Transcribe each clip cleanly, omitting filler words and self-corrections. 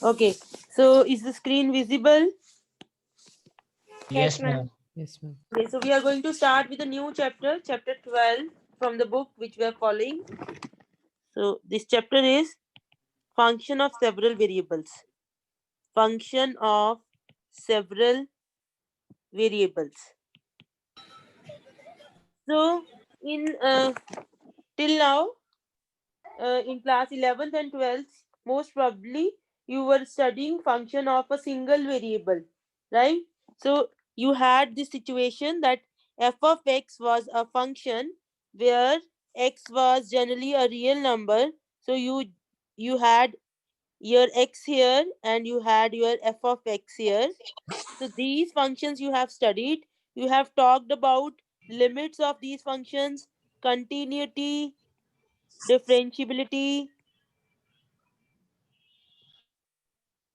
Okay, so is the screen visible? Yes, Yes, ma'am. ma'am. Yes, ma'am. Okay, so we are going to start with a new chapter, chapter 12 from the book which we are following. So this chapter is function of several variables. Function of several variables. So in till now, in class 11th and 12th, most probably you were studying function of a single variable, right? So you had this situation that f of x was a function where x was generally a real number. So you had your x here and you had your f of x here. So these functions you have studied. You have talked about limits of these functions, continuity, differentiability,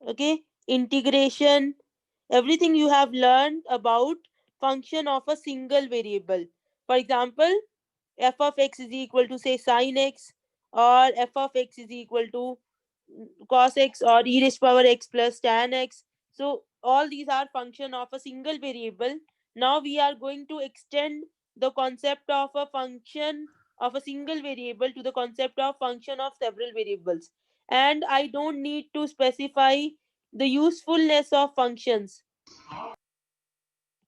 okay, integration, everything you have learned about function of a single variable. For example, f of x is equal to say sine x, or f of x is equal to cos x, or e raised power x plus tan x. So all these are function of a single variable. Now we are going to extend the concept of a function of a single variable to the concept of function of several variables. And I don't need to specify the usefulness of functions,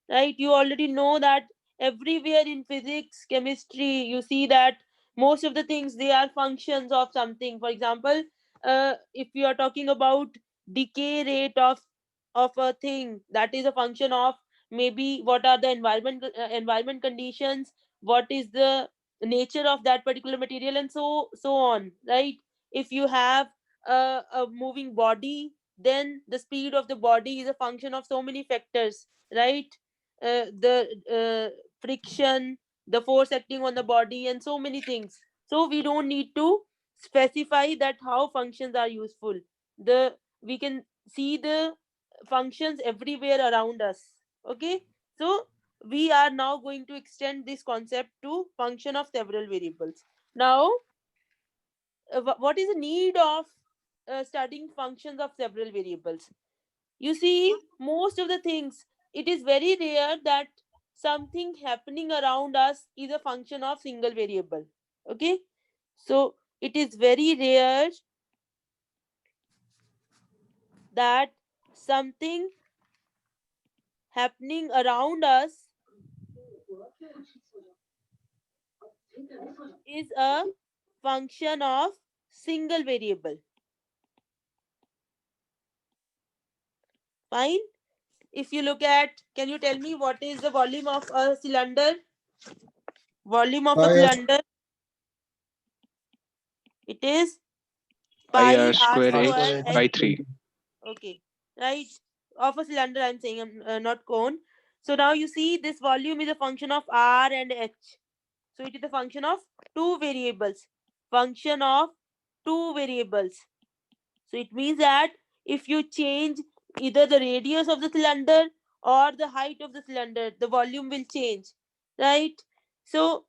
right? You already know that everywhere in physics, chemistry, you see that most of the things, they are functions of something. For example, if you are talking about decay rate of a thing, that is a function of maybe what are the environment conditions, what is the nature of that particular material, and so on, right? If you have a moving body, then the speed of the body is a function of so many factors, right? The friction, the force acting on the body, and so many things. So we don't need to specify that how functions are useful. The We can see the functions everywhere around us. Okay, so we are now going to extend this concept to function of several variables. Now, what is the need of studying functions of several variables? You see, most of the things, it is very rare that something happening around us is a function of single variable. Okay, so it is very rare that something happening around us is a function of single variable. Fine. If you look at, can you tell me what is the volume of a cylinder? Volume of a Yes. cylinder, it is I pi r r square square h h. by 3. Okay, right. Of a cylinder, I'm saying, I'm not cone. So now you see this volume is a function of r and h. So it is a function of two variables. Function of two variables. So it means that if you change either the radius of the cylinder or the height of the cylinder, the volume will change, right? So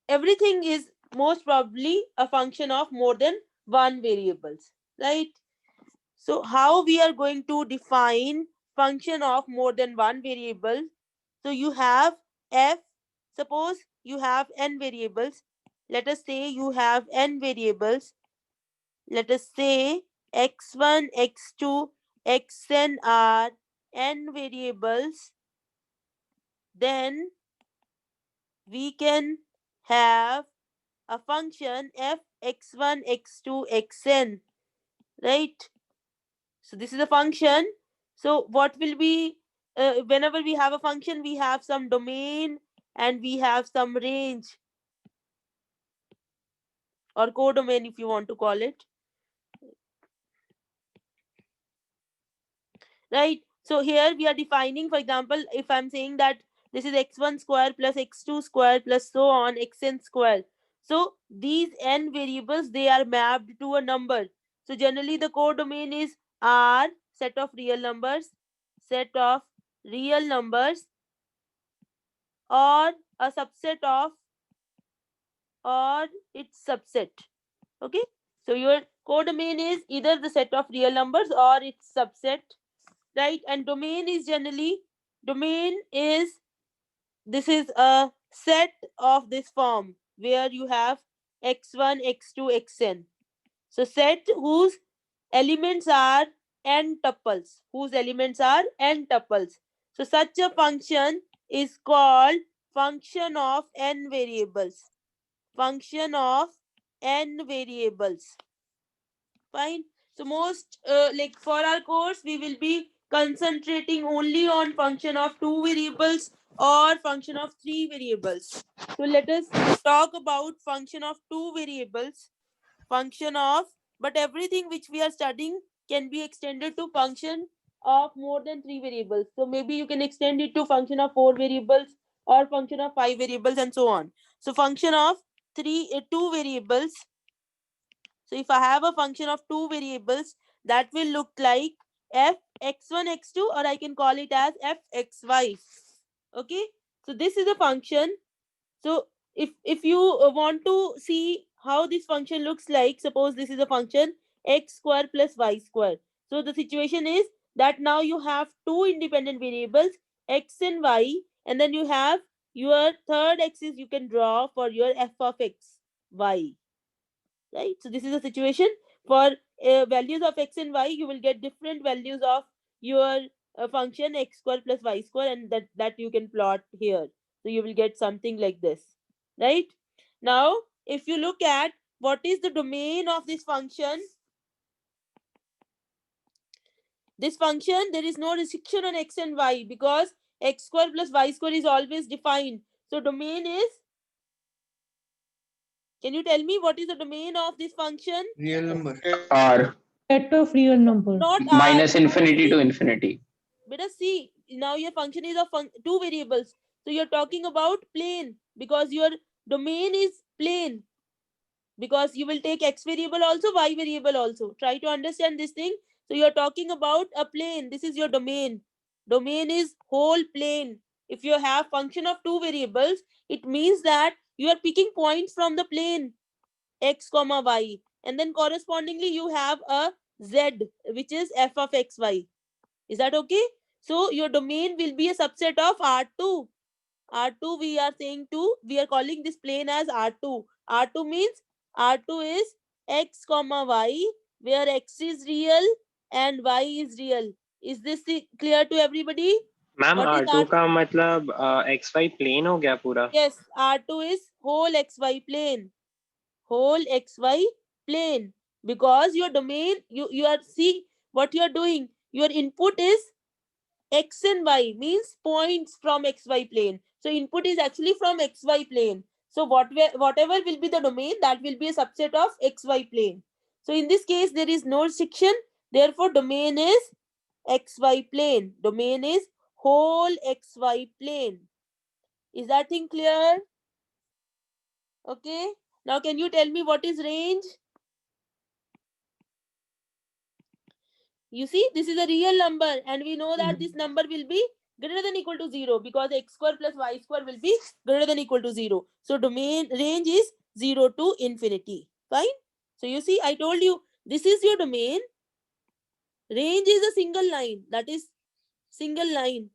everything is most probably a function of more than one variables, right? So how we are going to define function of more than one variable? So you have f, suppose you have n variables. Let us say you have n variables. Let us say x1, x2, xn are n variables. Then we can have a function f x1, x2, xn, right? So this is a function. So what will be, whenever we have a function, we have some domain and we have some range, or codomain if you want to call it, right? So here we are defining, for example, if I'm saying that this is x1 square plus x2 square plus so on xn square. So these n variables, they are mapped to a number. So generally the codomain is R, set of real numbers, set of real numbers, or a subset of, or its subset. Okay, so your codomain is either the set of real numbers or its subset, right? And domain is generally, domain is, this is a set of this form where you have x1, x2, xn. So set whose elements are n tuples, whose elements are n tuples. So such a function is called function of n variables. Function of n variables. Fine. So most like for our course, we will be concentrating only on function of 2 variables or function of 3 variables. So let us talk about function of 2 variables. Function of, but everything which we are studying can be extended to function of more than 3 variables. So maybe you can extend it to function of 4 variables or function of 5 variables and so on. So function of 2 variables. So if I have a function of 2 variables, that will look like f x1 x2, or I can call it as f xy. Okay, so this is a function. So if you want to see how this function looks like, suppose this is a function x square plus y square. So the situation is that now you have two independent variables x and y, and then you have your third axis you can draw for your f of x y, right? So this is a situation for values of x and y. You will get different values of your function x square plus y square, and that you can plot here. So you will get something like this, right? Now if you look at what is the domain of this function, there is no restriction on x and y because x square plus y square is always defined. So domain is, can you tell me what is the domain of this function? Real number. R. Set of real numbers. Not r. Minus infinity to infinity. Better see, now your function is of two variables. So you're talking about plane because your domain is plane, because you will take x variable also, y variable also. Try to understand this thing. So you're talking about a plane. This is your domain. Domain is whole plane. If you have function of two variables, it means that you are picking points from the plane x comma y, and then correspondingly you have a z which is f of xy. Is that okay? So your domain will be a subset of R2. R2 we are saying to, we are calling this plane as R2. R2 means R2 is x comma y, where x is real and y is real. Is this clear to everybody? Ma'am What is R2 R2? का मतलब x Y plane हो गया पूरा. Yes, R2 is whole xy plane. Whole xy plane. Because your domain, you are, see what you are doing. Your input is x and y, means points from xy plane. So input is actually from xy plane. So whatever will be the domain, that will be a subset of xy plane. So in this case, there is no restriction. Therefore, domain is xy plane. Domain is whole xy plane. Is that thing clear? Okay. Now can you tell me what is range? You see, this is a real number, and we know that this number will be greater than equal to 0 because x square plus y square will be greater than equal to 0. So domain range is 0 to infinity. Fine. So you see, I told you this is your domain. Range is a single line, that is single line.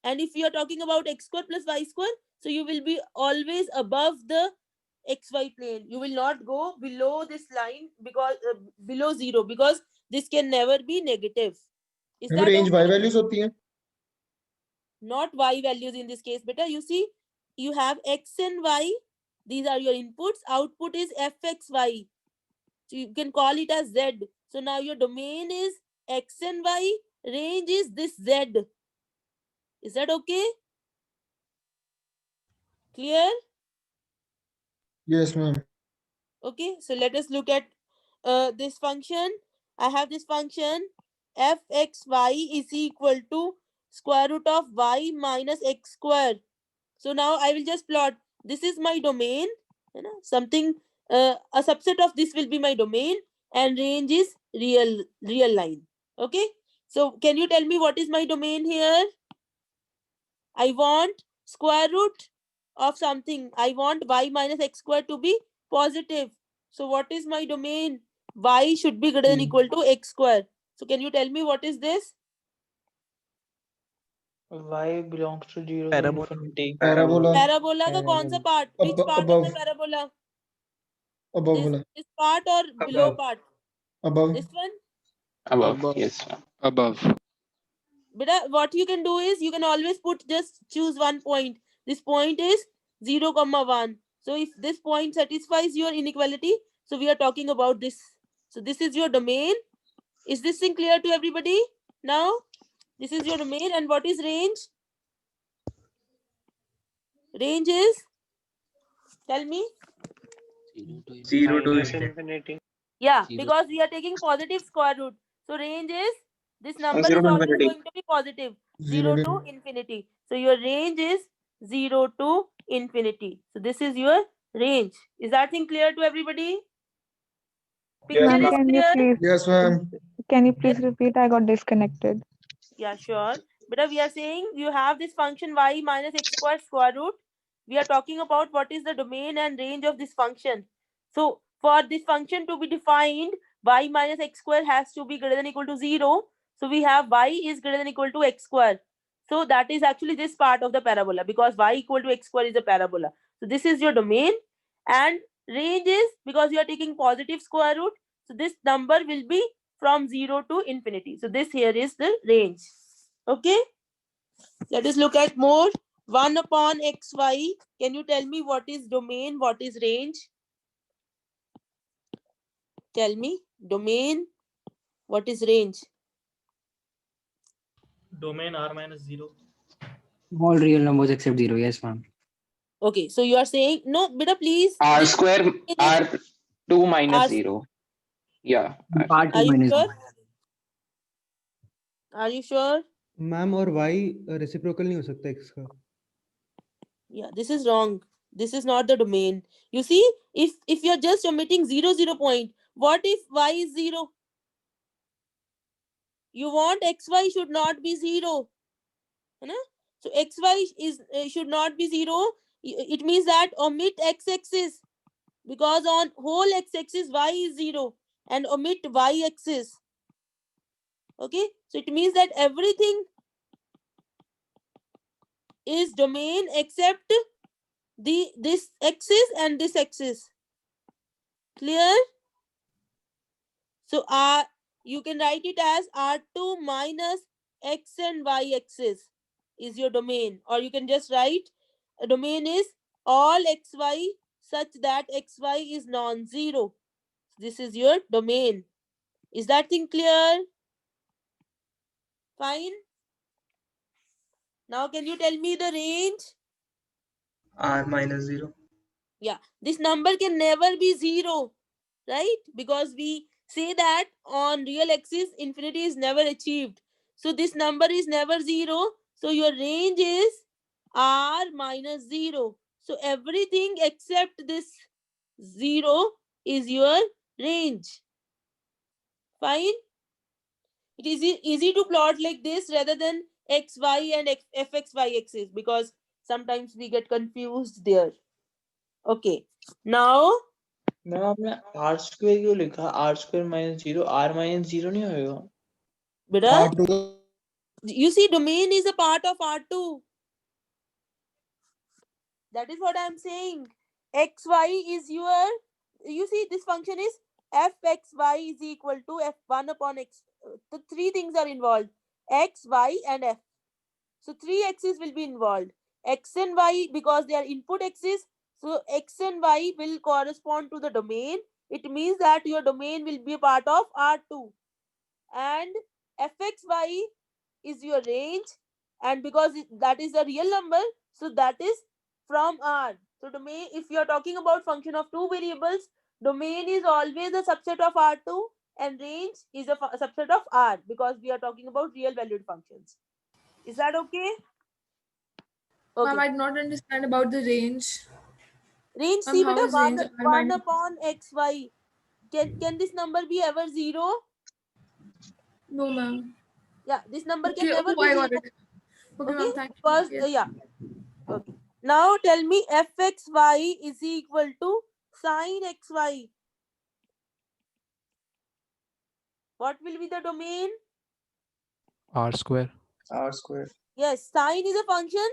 And if you are talking about x square plus y square, so you will be always above the xy plane. You will not go below this line because below 0, because this can never be negative. Is that range y okay? Values होती हैं. Not y values in this case, beta. You see, you have x and y. These are your inputs. Output is fxy. So you can call it as z. So now your domain is x and y. Range is this z. Is that okay? Clear? Yes, ma'am. Okay, so let us look at this function. I have this function fxy is equal to square root of y minus x square. So now I will just plot. This is my domain. You know, something, a subset of this will be my domain, and range is real line. Okay. So can you tell me what is my domain here? I want square root of something. I want y minus x square to be positive. So what is my domain? Y should be greater than equal to x square. So can you tell me what is this? Y belongs to 0 to Parabola. infinity. Parabola. Parabola का कौन सा part? Which part of the above. parabola? Above This, वाला. this part or below Above. part? Above. This one? Above. Above. Yes, ma'am. Above. Beta, what you can do is you can always just choose one point. This point is 0, 1. So if this point satisfies your inequality, so we are talking about this. So this is your domain. Is this thing clear to everybody? Now, this is your domain. And what is range? Range is, tell me. 0 to infinity. Yeah, Zero. because we are taking positive square root. So range is, this number 0 is to always infinity. going to be positive. 0 0 to infinity. So your range is 0 to infinity. So this is your range. Is that thing clear to everybody? Picture Yes, is ma'am. Can you clear? please Yes, ma'am. repeat? I got disconnected. Yeah, sure. But we are saying you have this function y minus x square root. We are talking about what is the domain and range of this function. So for this function to be defined, y minus x square has to be greater than equal to 0. So we have y is greater than equal to x square. So that is actually this part of the parabola because y equal to x square is a parabola. So this is your domain and range is because you are taking positive square root. So this number will be from 0 to infinity. So this here is the range. Okay. Let us look at more. 1 upon xy. Can you tell me what is domain? What is range? Tell me. Domain. What is range? Domain R minus 0. All real numbers except 0. Yes, ma'am. Okay. So you are saying, no, beta, please. R square, R2 minus R- 0. Yeah. R2 Are you minus sure? 0. Are you sure? Ma'am और y reciprocal नहीं हो सकता x का. Yeah, this is wrong. This is not the domain. You see, if you're just omitting 0, 0 point, what if y is 0? You want xy should not be 0. Right? So xy is should not be 0. It means that omit x-axis because on whole x-axis y is 0 and omit y-axis. Okay, so it means that everything is domain except this axis and this axis. Clear? So you can write it as R2 minus x and y axis is your domain, or you can just write a domain is all xy such that xy is non-zero. This is your domain. Is that thing clear? Fine. Now can you tell me the range? R minus 0. Yeah, this number can never be 0, right? Because we say that on real axis infinity is never achieved. So this number is never 0. So your range is r minus 0. So everything except this 0 is your range. Fine. It is easy to plot like this rather than x, y and fx, y axis because sometimes we get confused there. Okay. Now ma'am आपने R square क्यों लिखा? R square minus 0. R minus 0 नहीं होएगा. beta, R2 you see domain is a part of R2. That is what I am saying. Xy is your, you see this function is fxy is equal to f1 upon x. The three things are involved. X, y and f. So three axes will be involved. X and y because they are input axes. So x and y will correspond to the domain. It means that your domain will be a part of R2. And fxy is your range. And because that is a real number, so that is from R. So domain, if you are talking about function of two variables, domain is always a subset of R2 and range is a subset of R because we are talking about real valued functions. Is that okay? Ma'am, I do not understand about the range. Range, Ma'am, see how beta, is range 1 upon xy. Can this number be ever 0? No, ma'am. Yeah, this number can Okay, never oh, be I 0. got it. Okay, Okay, ma'am, thank you. because Yes. yeah. Okay. Now tell me fxy is equal to sine xy. What will be the domain? R square. R square. Yes, sine is a function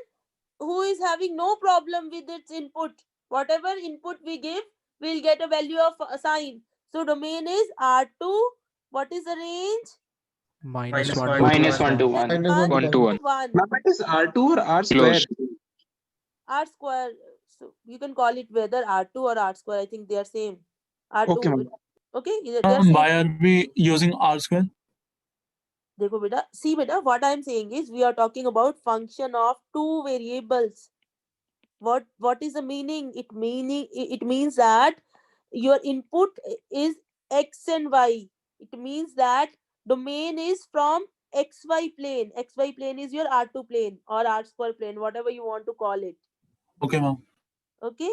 who is having no problem with its input. Whatever input we give, we'll get a value of sine. So domain is R2. What is the range? Minus 1 1 to minus 1. 1 to 1. Minus 1 1 to 1. 1. Ma'am, it is R2 or R square? Close. R square. So you can call it whether R2 or R square. I think they are same. R2. Okay, ma'am. Okay, they are same. Why are we using R square? देखो बेटा, see beta, what I am saying is we are talking about function of two variables. What is the meaning? It means that your input is x and y. It means that domain is from xy plane. Xy plane is your R2 plane or R square plane, whatever you want to call it. Okay, ma'am. Okay,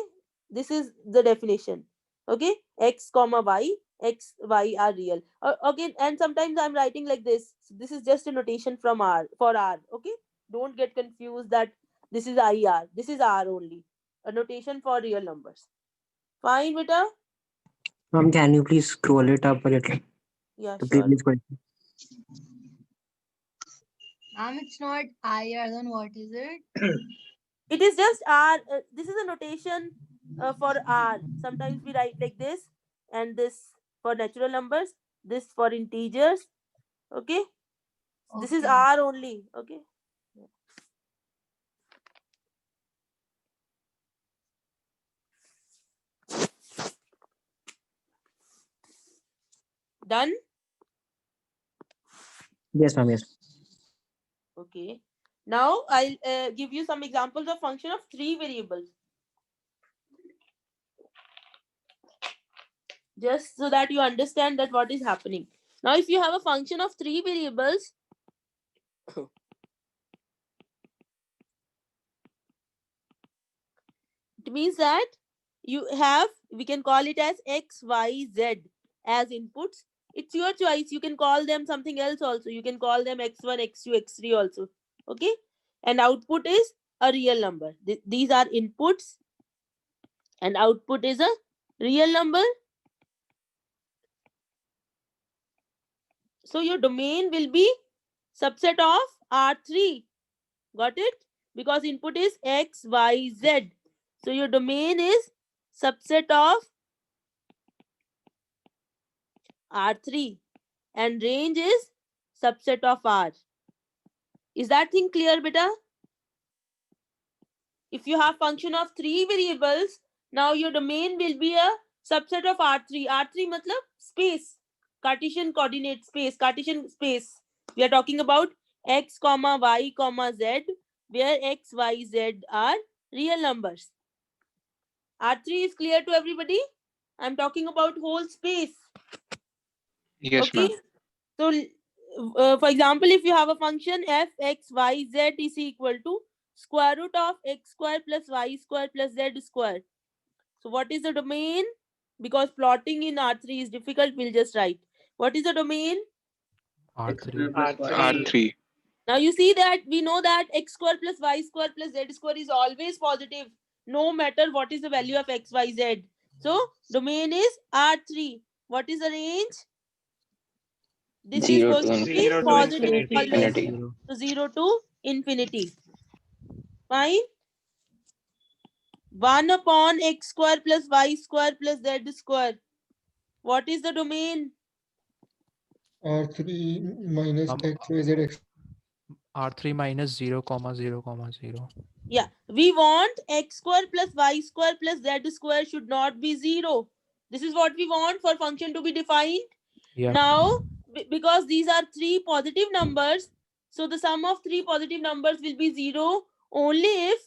this is the definition. Okay, x comma y, x y are real. Again, and sometimes I'm writing like this. This is just a notation from R for R. Okay, don't get confused that this is IR. This is R only, a notation for real numbers. Fine, beta. Ma'am, can you please scroll it up a little? Yeah, The sure. previous question. It's not IR, then what is it? It is just R. This is a notation for R. Sometimes we write like this, and this for natural numbers, this for integers. Okay, this is Okay. R only. Okay. Done. Yes, ma'am. Yes. Okay. Now I'll give you some examples of function of three variables. Just so that you understand that what is happening. Now, if you have a function of three variables, it means that you have, we can call it as x, y, z as inputs. It's your choice. You can call them something else also. You can call them x1, x2, x3 also. Okay. And output is a real number. These are inputs and output is a real number. So your domain will be subset of R3. Got it? Because input is x, y, z. So your domain is subset of R3 and range is subset of R. Is that thing clear, beta? If you have function of three variables, now your domain will be a subset of R3. R3 matlab space, Cartesian coordinate space, Cartesian space. We are talking about x, y, z, where x, y, z are real numbers. R3 is clear to everybody? I'm talking about whole space. Yes, Okay. ma'am. So, for example, if you have a function f x y z is equal to square root of x square plus y square plus z square. So, what is the domain? Because plotting in R3 is difficult, we'll just write. What is the domain? R3. R3. Now you see that we know that x square plus y square plus z square is always positive, no matter what is the value of x, y, z. So domain is R3. What is the range? This is 0 going to to be Zero to positive infinity. always. Infinity. So 0 to infinity. Fine. 1 upon x square plus y square plus z square. What is the domain? R3 minus x, y, z, x. R3 minus 0, 0, 0. Yeah, we want x square plus y square plus z square should not be 0. This is what we want for function to be defined. Yeah. Now, because these are three positive numbers, so the sum of three positive numbers will be 0 only if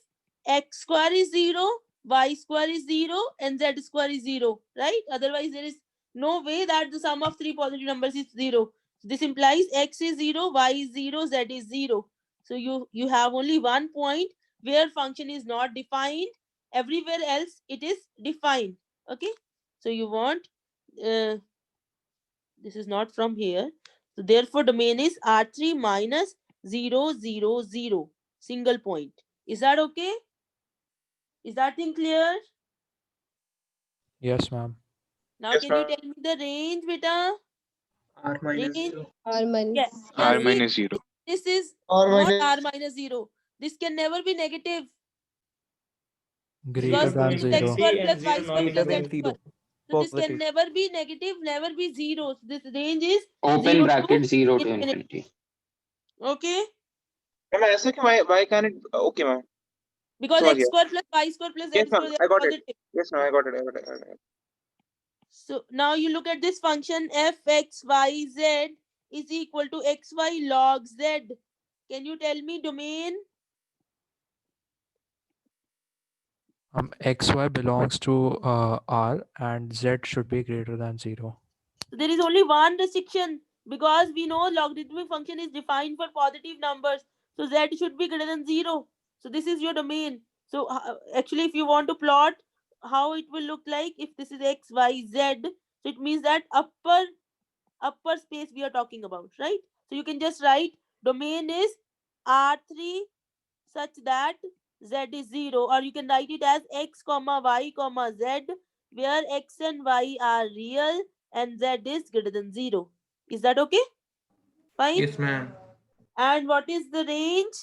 x square is 0, y square is 0, and z square is 0, right? Otherwise, there is no way that the sum of three positive numbers is 0. This implies x is 0, y is 0, z is 0. So you have only one point where function is not defined. Everywhere else it is defined. Okay. So you want this is not from here. So therefore domain is R3 minus 0, 0, 0. Single point. Is that okay? Is that thing clear? Yes, ma'am. Now Yes, can you ma'am. tell me the range, beta? R minus Range, 0. R minus. yes, R see, minus 0. this is R not minus r minus 0. This can never be negative Greater because than this is x 0. square plus And y 0 square not plus equal. z square. So this can never be negative, never be 0. So this range is Open 0 bracket to 0 to infinity. infinity. Okay, Ma'am, ऐसे कि why can't it? Okay, ma'am. because समझ x गया. square plus y square plus z Yes, square ma'am. they I are got it. positive. Yes, ma'am. I got it. So now you look at this function f x y z is equal to xy log z. Can you tell me domain? Xy belongs to R and Z should be greater than 0. So there is only one restriction because we know logarithmic function is defined for positive numbers. So z should be greater than 0. So this is your domain. So actually if you want to plot how it will look like if this is x, y, z, so it means that upper space we are talking about, right? So you can just write domain is R3 such that z is 0, or you can write it as x comma y comma z where x and y are real and z is greater than 0. Is that okay? Fine. Yes, ma'am. And what is the range?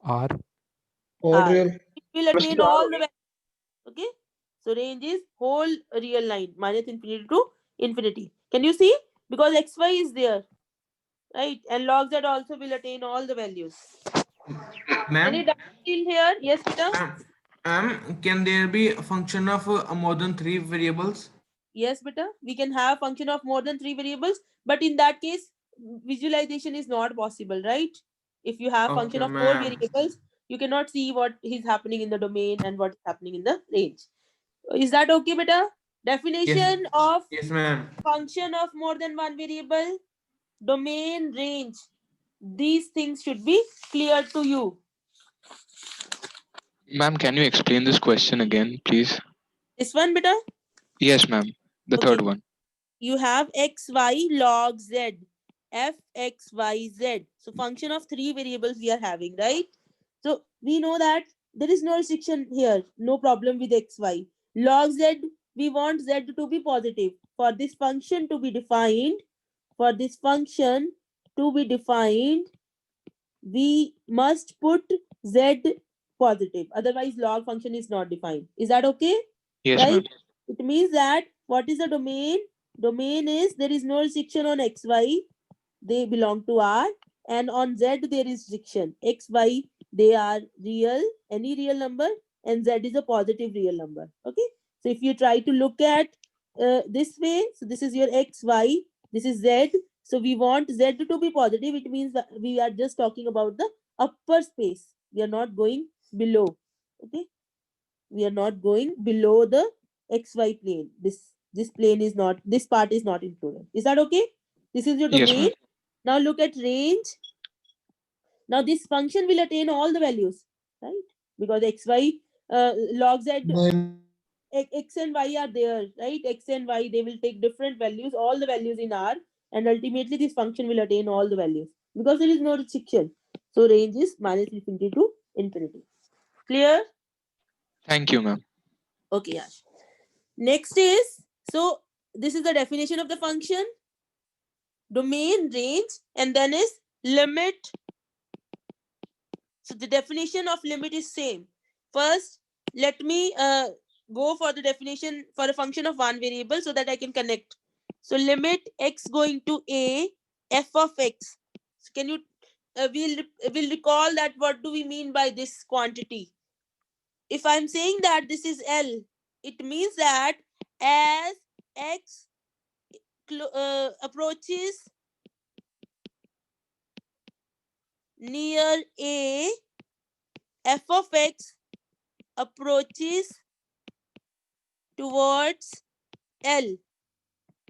R. all R. real. It will attain all the values. Okay. So range is whole real line minus infinity to infinity. Can you see? Because xy is there, right? And log z also will attain all the values. Any Ma'am, doubt still here? Yes, Peter? can there be a function of more than 3 variables? Yes, beta. We can have function of more than 3 variables, but in that case, visualization is not possible, right? If you have function Okay, of 4 ma'am. variables, you cannot see what is happening in the domain and what is happening in the range. Is that okay, beta? Definition of Yes, ma'am. function of more than one variable, domain, range. These things should be clear to you. Ma'am, can you explain this question again, please? This one, beta? Yes, ma'am. The Okay. third one. You have xy log z, f x y z. So function of 3 variables we are having, right? So we know that there is no restriction here, no problem with xy. Log z, we want z to be positive. For this function to be defined, we must put z positive. Otherwise, log function is not defined. Is that okay? Yes, Right? ma'am. It means that what is the domain? Domain is there is no restriction on xy, they belong to R, and on z there is restriction. Xy, they are real, any real number, and z is a positive real number. Okay. So if you try to look at this way, so this is your xy, this is z. So we want z to be positive. It means that we are just talking about the upper space. We are not going below. Okay. We are not going below the xy plane. This plane is not, this part is not included. Is that okay? This is your Yes, domain. ma'am. Now look at range. Now this function will attain all the values, right? Because xy log z, x and y are there, right? X and y, they will take different values, all the values in R, and ultimately this function will attain all the values because there is no restriction. So range is minus infinity to infinity. Clear? Thank you, ma'am. Okay, Yash. Next is, so this is the definition of the function, domain, range, and then is limit. So the definition of limit is same. First, let me go for the definition for a function of one variable so that I can connect. So limit x going to a, f of x. So can you, we'll recall that what do we mean by this quantity? If I'm saying that this is L, it means that as x approaches near a, f of x approaches towards L.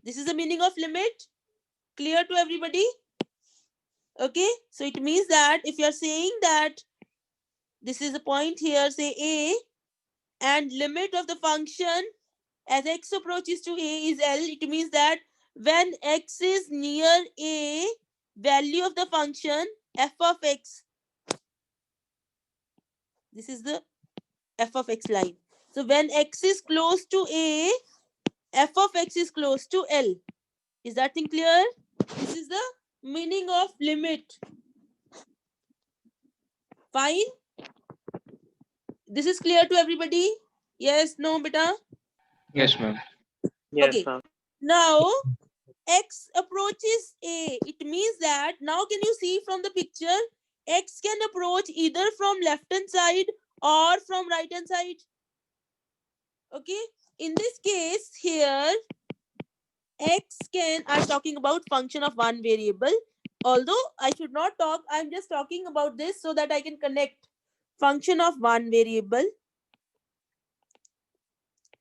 This is the meaning of limit. Clear to everybody? Okay. So it means that if you're saying that this is a point here, say A, and limit of the function as x approaches to A is L, it means that when x is near A, value of the function f of x, this is the f of x line. So when x is close to A, f of x is close to L. Is that thing clear? This is the meaning of limit. Fine. This is clear to everybody? Yes, no, beta? Yes, ma'am. Yes, Okay. ma'am. Now, x approaches A. It means that now can you see from the picture, x can approach either from left hand side or from right hand side. Okay. In this case here, x can, I'm talking about function of one variable. Although I should not talk, I'm just talking about this so that I can connect function of one variable.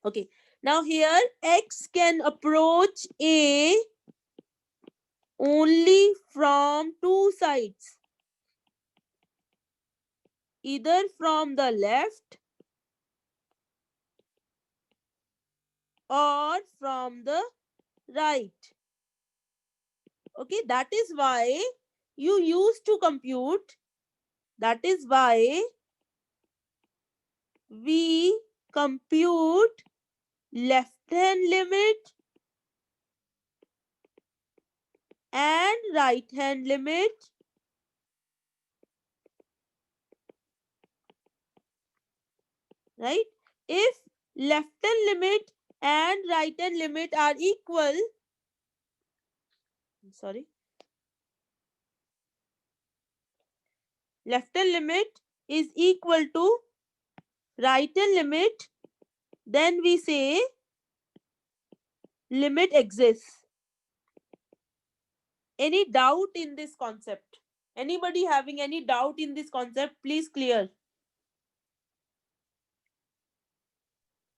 Okay. Now here x can approach A only from two sides. Either from the left or from the right. Okay, that is why you used to compute. That is why we compute left hand limit and right hand limit right? If left hand limit and right hand limit are equal, sorry, left hand limit is equal to right hand limit, then we say limit exists. Any doubt in this concept? Anybody having any doubt in this concept, please clear.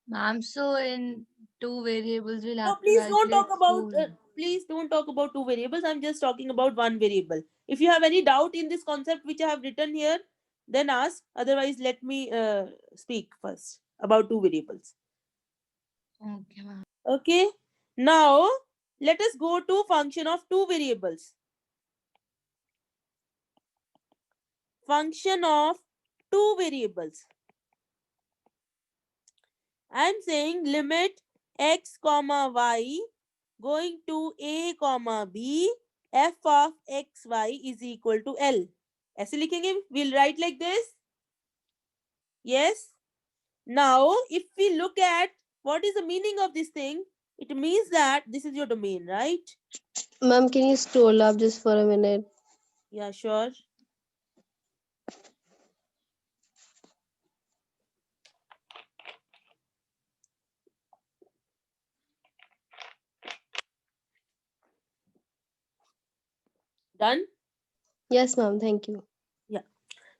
Ma'am, so in two variables, we'll No, have to please don't calculate talk about. two. Please don't talk about two variables. I'm just talking about one variable. If you have any doubt in this concept which I have written here, then ask. Otherwise, let me speak first about two variables. Okay, ma'am. Okay. Now let us go to function of two variables. Function of two variables. I'm saying limit x comma y going to a comma b, f of x y is equal to L. ऐसे लिखेंगे, we'll write like this. Yes. Now, if we look at what is the meaning of this thing, it means that this is your domain, right? Ma'am, can you scroll up just for a minute? Yeah, sure. Done? Yes, ma'am. Thank you. Yeah.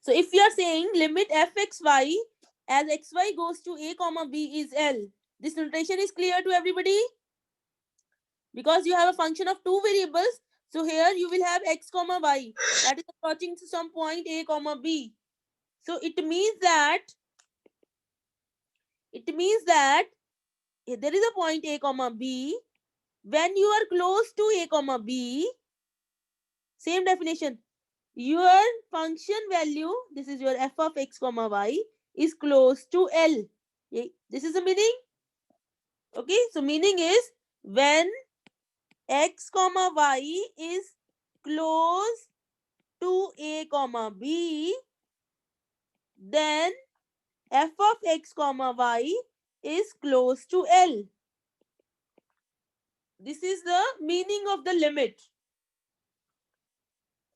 So if we are saying limit fxy as xy goes to a comma b is L, this notation is clear to everybody? Because you have a function of two variables, so here you will have x comma y that is approaching to some point a comma b. So it means that there is a point a comma b. When you are close to a comma b, same definition, your function value, this is your f of x comma y, is close to L. This is the meaning. Okay, so meaning is when x comma y is close to a comma b, then f of x comma y is close to L. This is the meaning of the limit.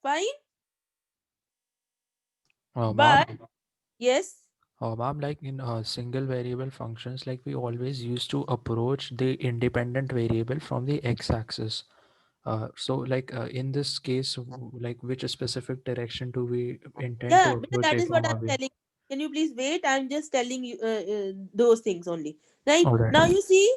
Fine? But Ma'am, yes. ma'am, like in single variable functions, like we always used to approach the independent variable from the x-axis. So like in this case, like which specific direction do we intend to Yeah, because approach that a is what comma I'm b? telling. Can you please wait? I'm just telling you those things only. Right? All right. Now you see,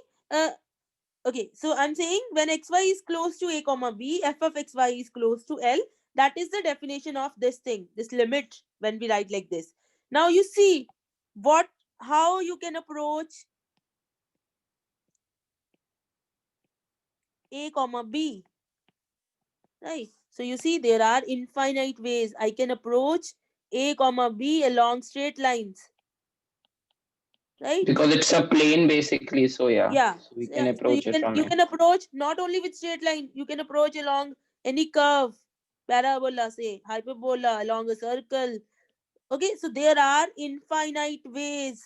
okay, so I'm saying when xy is close to a comma b, f of xy is close to L. That is the definition of this thing, this limit when we write like this. Now you see how you can approach a comma b. Right? So you see there are infinite ways I can approach a comma b along straight lines. right? Because it's a plane basically, so yeah. Yeah. So we So, can yeah, so approach it on you it. can approach not only with straight line, you can approach along any curve, parabola, say hyperbola, along a circle. Okay, so there are infinite ways.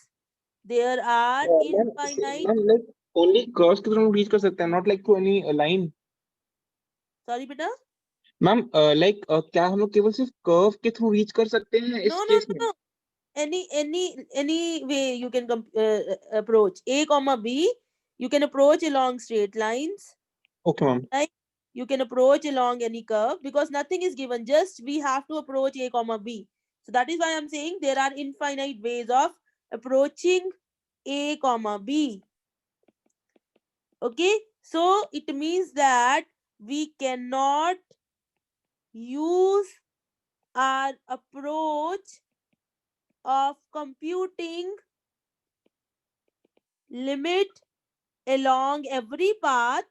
There are infinite. Ma'am, like only curves के through reach कर सकते हैं, not like through any line. Sorry, beta. Ma'am like क्या हम लोग केवल सिर्फ curve के थ्रू रीच कर सकते हैं इस No, केस में? no. Any way you can approach A comma B. You can approach along straight lines. Okay, ma'am. Right? You can approach along any curve because nothing is given. Just we have to approach A comma B. So that is why I'm saying there are infinite ways of approaching A comma B. Okay, so it means that we cannot use our approach of computing limit along every path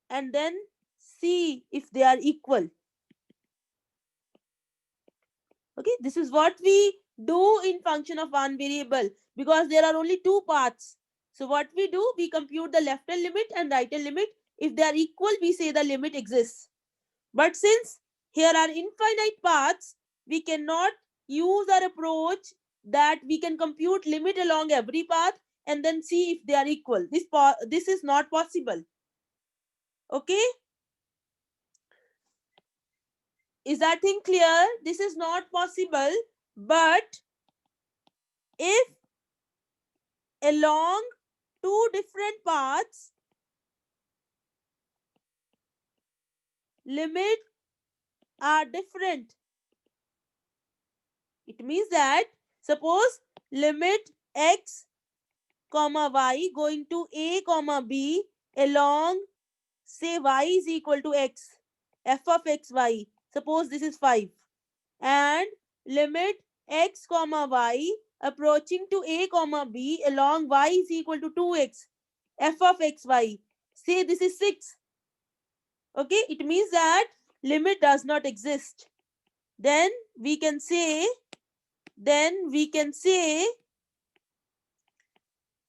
and then see if they are equal. Okay, this is what we do in function of one variable because there are only two paths. So what we do, we compute the left hand limit and right hand limit. If they are equal, we say the limit exists. But since here are infinite paths, we cannot use our approach that we can compute limit along every path and then see if they are equal. This is not possible. Okay? Is that thing clear? This is not possible, but if along two different paths, limits are different. It means that suppose limit x comma y going to A comma B along, say y is equal to x, f of x y. Suppose this is 5. And limit x comma y approaching to A comma B along y is equal to 2x, f of x y. Say this is 6. Okay, it means that limit does not exist. Then we can say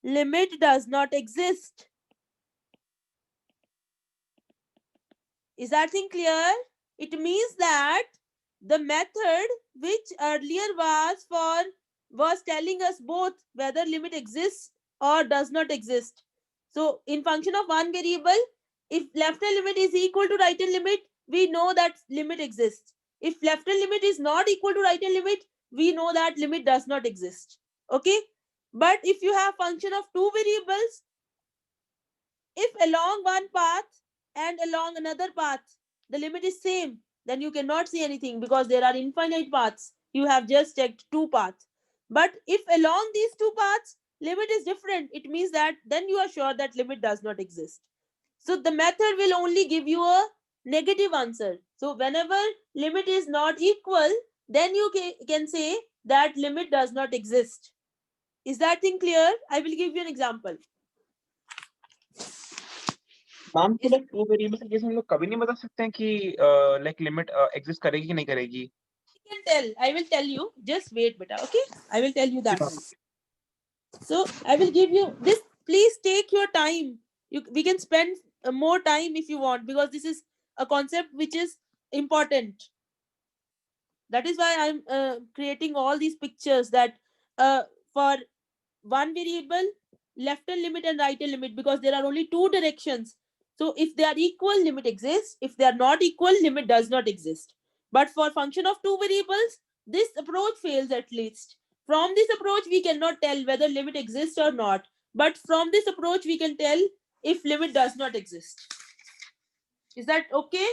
limit does not exist. Is that thing clear? It means that the method which earlier was telling us both whether limit exists or does not exist. So in function of one variable, if left hand limit is equal to right hand limit, we know that limit exists. If left hand limit is not equal to right hand limit, we know that limit does not exist. Okay? But if you have function of two variables, if along one path and along another path, the limit is same, then you cannot see anything because there are infinite paths. You have just checked two paths. But if along these two paths, limit is different, it means that then you are sure that limit does not exist. So the method will only give you a negative answer. So whenever limit is not equal, then you can say that limit does not exist. Is that thing clear? I will give you an example. Ma'am तो like two variable के case हम लोग कभी नहीं बता सकते हैं कि लाइक लिमिट एग्जिस्ट करेगी कि नहीं करेगी? I will tell you. Just wait, beta. Okay, I will tell you that. So I will give you this. Please take your time. We can spend more time if you want because this is a concept which is important. That is why I'm creating all these pictures that for one variable, left hand limit and right hand limit, because there are only two directions. So if they are equal, limit exists. If they are not equal, limit does not exist. But for function of two variables, this approach fails at least. From this approach, we cannot tell whether limit exists or not. But from this approach, we can tell if limit does not exist. Is that okay?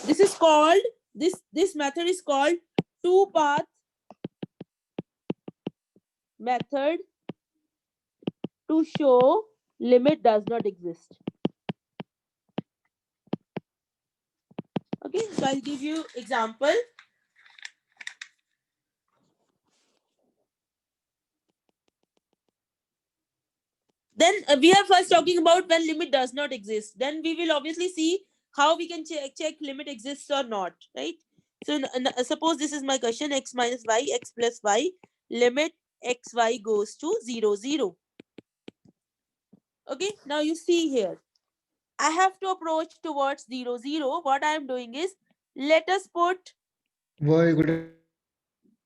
This is called, this method is called two path method to show limit does not exist. Okay, so I'll give you example. Then we are first talking about when limit does not exist. Then we will obviously see how we can check limit exists or not, right? So suppose this is my question: x minus y, x plus y, limit x y goes to 0, 0. Okay, now you see here, I have to approach towards 0, 0. What I am doing is, let us put y equal to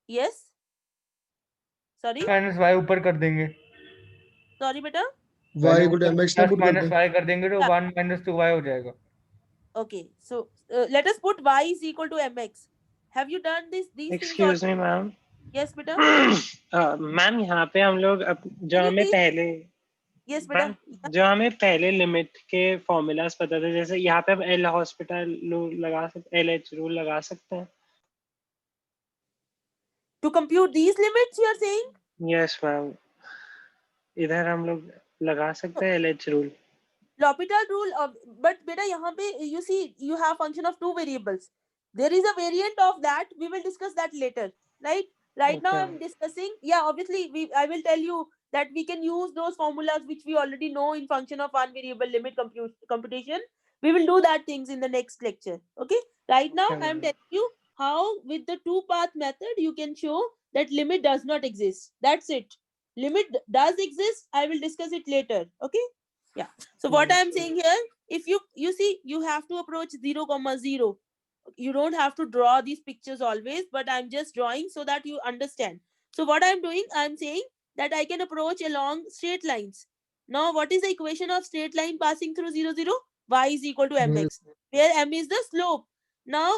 yes. Sorry, minus y ऊपर कर देंगे sorry, beta. y equal to mx ना plus put कर minus दें y कर देंगे तो Yeah. 1 minus 2y हो जाएगा Okay, so let us put y is equal to mx. Have you done these things? Excuse me, ma'am. Yes, beta. Ma'am यहाँ पे हम लोग जो Can you हमें please? पहले Yes, beta. मैम जो हमें पहले लिमिट के फॉर्मूलाज पता थे, जैसे यहाँ पे हम एल हॉस्पिटल रूल लगा सकते, LH रूल लगा सकते हैं. To compute these limits, you are saying? Yes ma'am, इधर हम लोग लगा सकते हैं LH rule. L'Hopital rule of, but beta यहाँ पे you see you have function of two variables. There is a variant of that. We will discuss that later, right? Right now Okay. I'm discussing. Yeah, obviously I will tell you that we can use those formulas which we already know in function of one variable limit computation. We will do that things in the next lecture. Okay. Right now Okay, I am ma'am. telling you how with the two path method you can show that limit does not exist. That's it. Limit does exist. I will discuss it later. Okay. Yeah. So what I am saying here, if you see, you have to approach 0, 0. You don't have to draw these pictures always, but I'm just drawing so that you understand. So what I'm doing, I'm saying that I can approach along straight lines. Now, what is the equation of straight line passing through 0, 0? Y is equal to mx, where m is the slope. Now,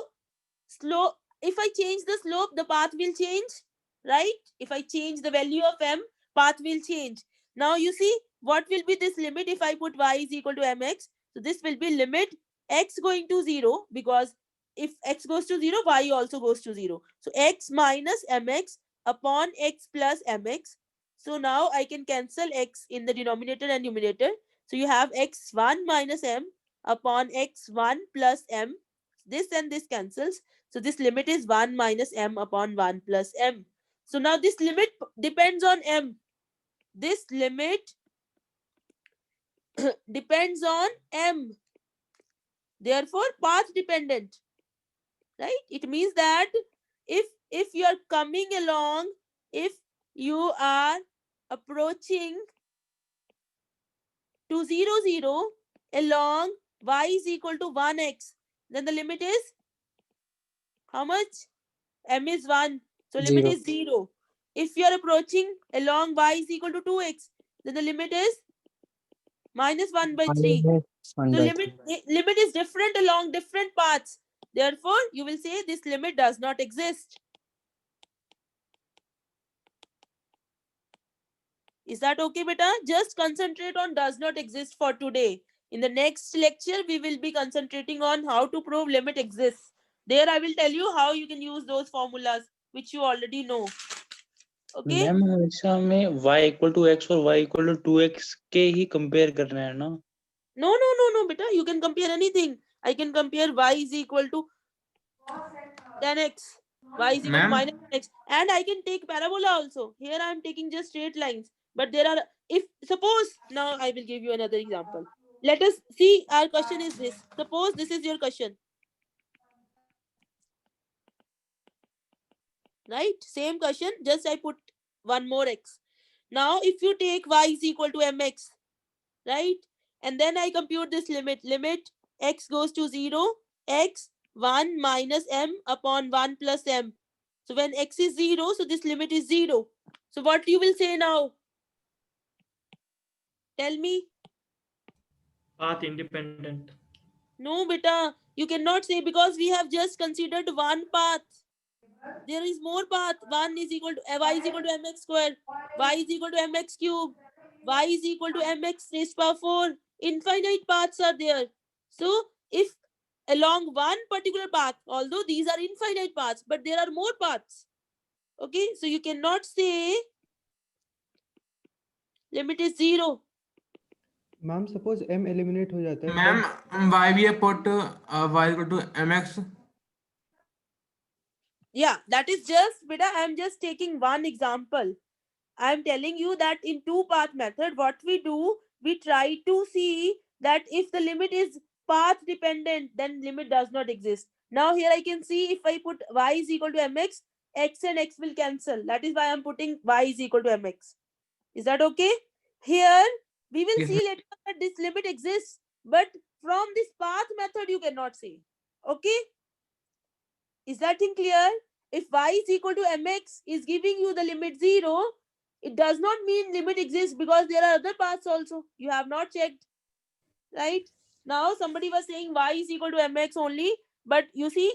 slope, if I change the slope, the path will change, right? If I change the value of m, path will change. Now you see, what will be this limit if I put y is equal to mx? So this will be limit x going to 0, because if x goes to 0, y also goes to 0. So x minus mx upon x plus mx. So now I can cancel x in the denominator and numerator. So you have x1 minus m upon x1 plus m. This and this cancels. So this limit is 1 minus m upon 1 plus m. So now this limit depends on m. This limit depends on m. Therefore, path dependent. Right? It means that if you are coming along, if you are approaching to 0, 0 along y is equal to 1x, then the limit is how much? M is 1. So limit 0. is 0. If you are approaching along y is equal to 2x, then the limit is minus 1 by 3. Minus 1 So by limit is different along different paths. Therefore, you will say this limit does not exist. Is that okay, beta? Just concentrate on does not exist for today. In the next lecture, we will be concentrating on how to prove limit exists. There I will tell you how you can use those formulas which you already know. Okay? Ma'am हमेशा हमें y equal to x और y equal to 2x के ही compare करना है ना? No, beta. You can compare anything. I can compare y is equal to 10x. Y is equal to minus 10x. And I can take parabola also. Here I am taking just straight lines. But there are, if suppose, now I will give you another example. Let us see, our question is this. Suppose this is your question. Right? Same question, just I put one more x. Now, if you take y is equal to mx, right? And then I compute this limit. Limit x goes to 0, x 1 minus m upon 1 plus m. So when x is 0, so this limit is 0. So what you will say now? Tell me. Path independent. No, beta. You cannot say, because we have just considered one path. There is more path. 1 is equal to y is equal to mx square, y is equal to mx cube, y is equal to mx raised to power 4. Infinite paths are there. So if along one particular path, although these are infinite paths, but there are more paths. Okay, so you cannot say limit is 0. Ma'am suppose m eliminate हो जाता है ma'am y we have put y equal to mx. Yeah, that is just, beta, I am just taking one example. I am telling you that in two path method, what we do, we try to see that if the limit is path dependent, then limit does not exist. Now here I can see if I put y is equal to mx, x and x will cancel. That is why I'm putting y is equal to mx. Is that okay? Here we will Yes, see later that this limit exists, but from this path method you cannot say. Okay? Is that thing clear? If y is equal to mx is giving you the limit 0, it does not mean limit exists because there are other paths also. You have not checked, right? Now somebody was saying y is equal to mx only, but you see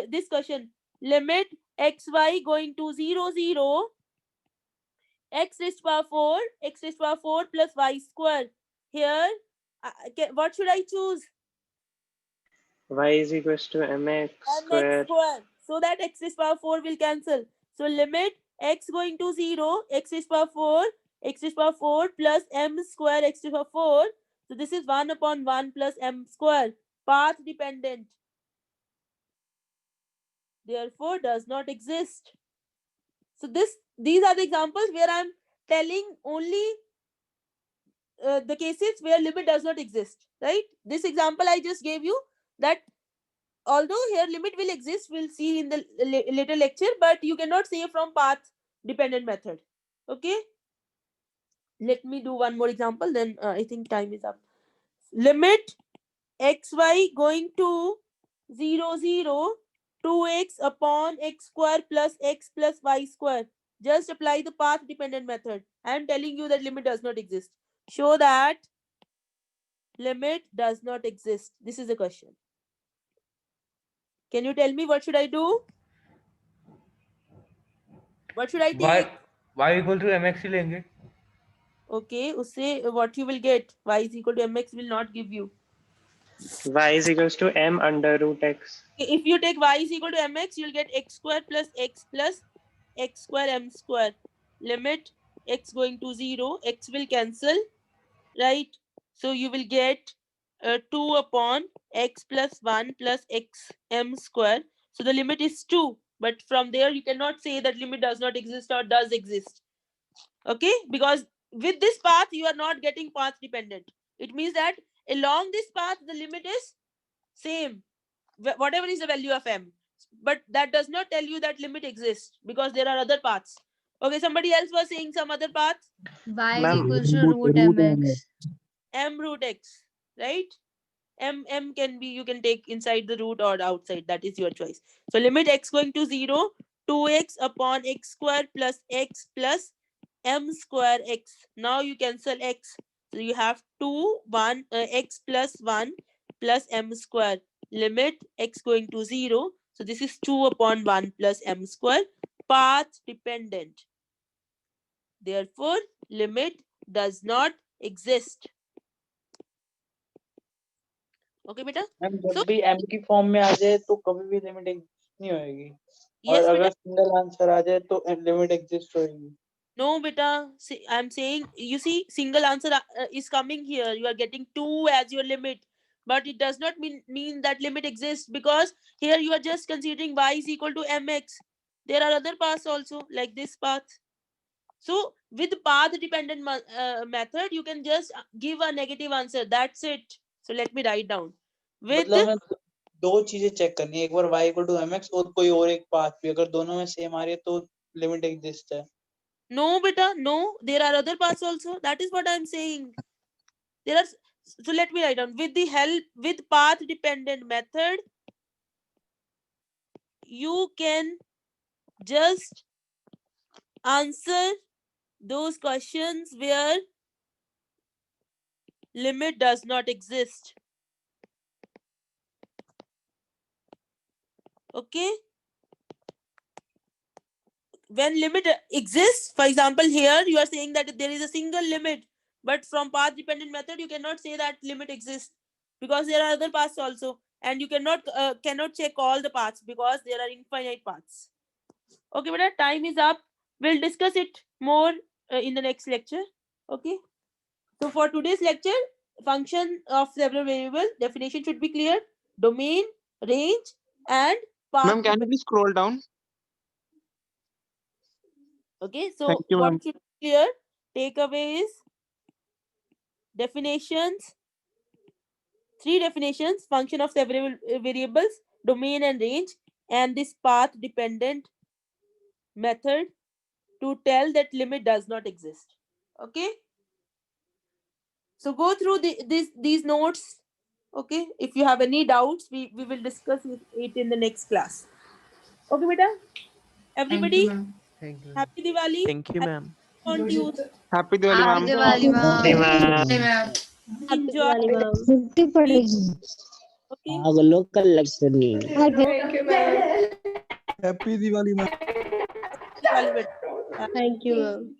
this question, limit xy going to 0, 0, x raised to power 4, x raised to power 4 plus y square. Here, what should I choose? Y is equals to mx Mx square. square. So that x raised to power 4 will cancel. So limit x going to 0, x raised to power 4, x raised to power 4 plus m square x to the power 4. So this is 1 upon 1 plus m square. Path dependent. Therefore does not exist. So these are the examples where I'm telling only the cases where limit does not exist, right? This example I just gave you, that although here limit will exist, we'll see in the later lecture, but you cannot say from path dependent method. Okay, let me do one more example, then I think time is up. Limit xy going to 0, 0, 2x upon x square plus x plus y square. Just apply the path dependent method. I am telling you that limit does not exist. Show that limit does not exist. This is the question. Can you tell me what should I do? What should I take? y equal to mx ही लेंगे. Okay, usse what you will get. Y is equal to mx will not give you. Y is equals to m under root x. If you take y is equal to mx, you'll get x square plus x square m square. Limit x going to 0, x will cancel, right? So you will get 2 upon x plus 1 plus x m square. So the limit is 2, but from there you cannot say that limit does not exist or does exist. Okay, because with this path you are not getting path dependent. It means that along this path the limit is same, whatever is the value of m, but that does not tell you that limit exists because there are other paths. Okay, somebody else was saying some other path. Y Ma'am, equals to root mx. M root x, right? M can be, you can take inside the root or outside, that is your choice. So limit x going to 0, 2x upon x square plus x plus m square x. Now you cancel x, so you have 2 1 x plus 1 plus m square. Limit x going to 0, so this is 2 upon 1 plus m square. Path dependent. Therefore limit does not exist. Okay बेटा? Ma'am जब So भी m की form में आ जाए तो कभी भी limit exist नहीं होएगी, और yes अगर बेटा. सिंगल आंसर आ जाए तो लिमिट एग्जिस्ट होएगी. No, beta. See, I'm saying, you see, single answer is coming here. You are getting 2 as your limit. But it does not mean that limit exists, because here you are just considering y is equal to mx. There are other paths also, like this path. So with path dependent method, you can just give a negative answer. That's it. So let me write down. With मतलब हमें दो चीजें check करनी है, एक बार y equal to mx और कोई और एक पाथ भी, अगर दोनों में सेम आ रही है तो लिमिट एग्जिस्ट है. No, beta, no. There are other paths also. That is what I'm saying. There are, so let me write down. With path dependent method, you can just answer those questions where limit does not exist. Okay? When limit exists, for example, here you are saying that there is a single limit, but from path dependent method you cannot say that limit exists, because there are other paths also, and you cannot check all the paths because there are infinite paths. Okay, but time is up. We'll discuss it more in the next lecture. Okay, so for today's lecture, function of several variable definition should be clear, domain, range, and path. Ma'am, can you please scroll down? Okay, so Thank you, what ma'am. should be clear? Takeaways, definitions, Three definitions: function of several variables, domain and range, and this path dependent method to tell that limit does not exist. Okay. So go through these notes. Okay. If you have any doubts, we will discuss it in the next class. Okay, beta. Everybody, Thank you. happy Diwali. Thank you, ma'am. On to you. Happy Diwali, ma'am. Diwali, ma'am. Enjoy. Diwali, ma'am. Okay. local lecture Thank you, ma'am. Happy Diwali, ma'am. Diwali, beta. Thank you, ma'am.